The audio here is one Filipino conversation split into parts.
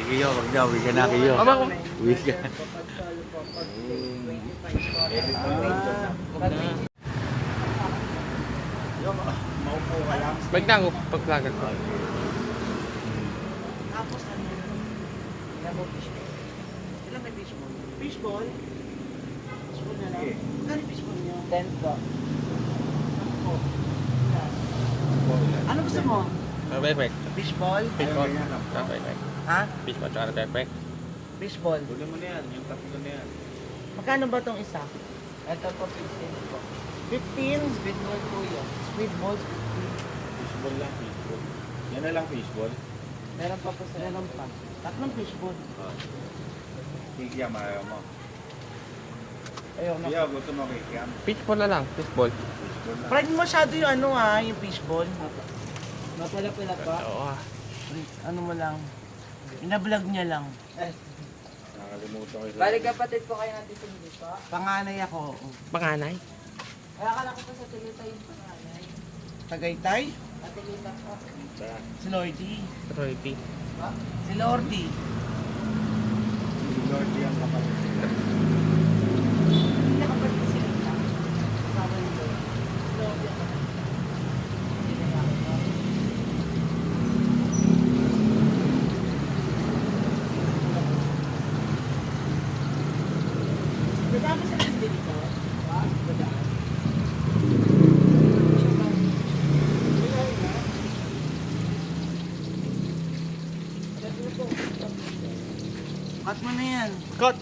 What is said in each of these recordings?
Kiyo, wag na, uwi ka na Kiyo. Uwi ka. Maupo ka lang. Balik na ako pagplagan ko. Tapos ano? Ilan mo fishball? Ilan may fishball? Fishball? Fishball na lang? Magkano fishball niyo? 10 po. Ano gusto mo? Backpack. Fishball? Fishball. Backpack. Ha? Fishball tsaka backpack. Fishball. Tuloy mo na yan, yung tatlo na yan. Magkano ba itong isa? Ito po 15 po. 15? Squidball po yun. Squidball? Fishball lang, fishball. Yan na lang fishball. Meron pa po sa meron pa. Tatlong fishball. Kikiyam, ayaw mo. Ayoko na. Kaya gusto mo kikiyam. Fishball na lang. Fishball. Fishball lang. Friend masyado yung ano yung fishball. Mapala-pala pa? Oo ah. Ano mo lang. Inablog niya lang. Nakalimutan ko. Balik kapatid ko kayo natin sa dito. Panganay ako. Panganay. Kaya akala ko pa sa Tulita yung panganay. Tagaytay? Patilita ko. Si Lordy. Royalty. Si Lordy. Si Lordy ang kapatid sila. Hindi na kapatid si Lordy. Kasama ni Lordy. Lordy ang kapatid. Dadama sila hindi dito? Dadaan. Cut mo na yan. Cut!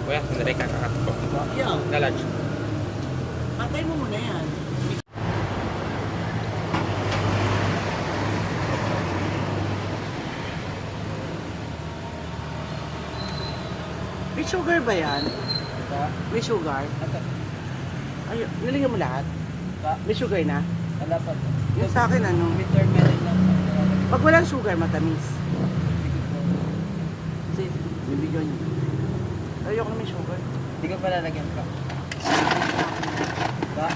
Kuya, sandali ka. Kakat ko. Yaw. Lalunch. Patay mo muna yan. May sugar ba yan? May sugar? Ay, nilagyan mo lahat? May sugar na? Wala pa po. Yung sa akin ano? Bitter melon lang po. Pag walang sugar, matamis. Kasi, bibigyan niyo. Ayoko na may sugar. Hindi ko pa lalagyan pa. Ba?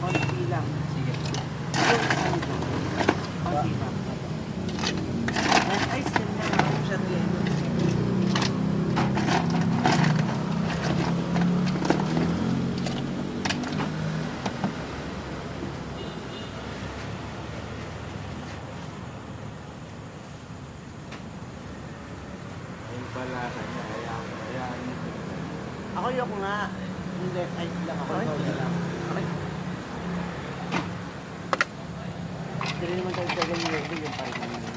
Konti lang. Sige. Yung ano ko. Konti lang. Ice cream na lang. Siya nila. Yung palasa niya, hayaan mo. Ako yung nga. Hindi, ice lang ako. Konti lang. Hindi rin naman tayo sa ganyan yung parang naman.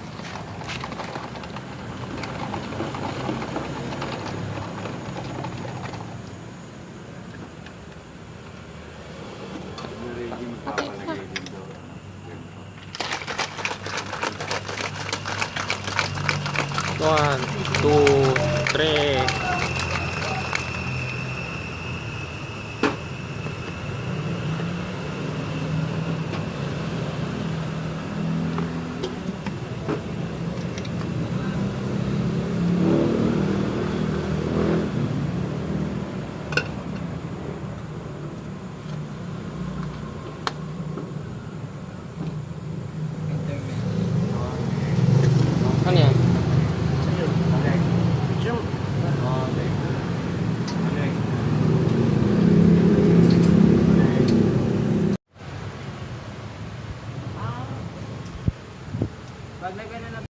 Nagiging papalagay din doon. One, two, three. Ano yan? Yung Pag nagano na